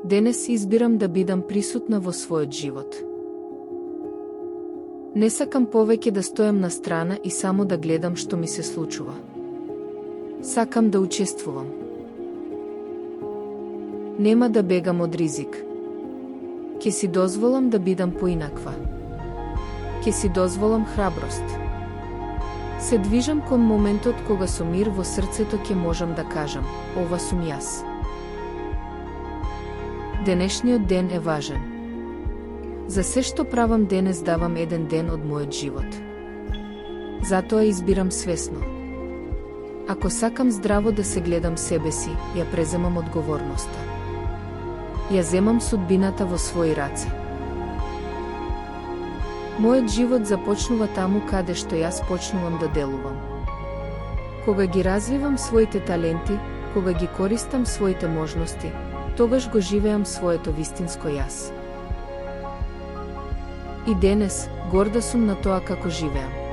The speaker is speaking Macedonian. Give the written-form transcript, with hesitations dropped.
Денес избирам да бидам присутна во својот живот. Не сакам повеќе да стојам на страна и само да гледам што ми се случува. Сакам да учествувам. Нема да бегам од ризик. Ке си дозволам да бидам поинаква. Ке си дозволам храброст. Се движам кон моментот кога со мир во срцето ќе можам да кажам, ова сум јас. Денешниот ден е важен. За се што правам денес давам еден ден од мојот живот. Затоа избирам свесно. Ако сакам здраво да се гледам себе си, ја преземам одговорноста. Ја земам судбината во своји раце. Мојот живот започнува таму каде што јас почнувам да делувам. Кога ги развивам своите таленти, кога ги користам своите можности, тогаш го живеам своето вистинско јас. И денес, горда сум на тоа како живеам.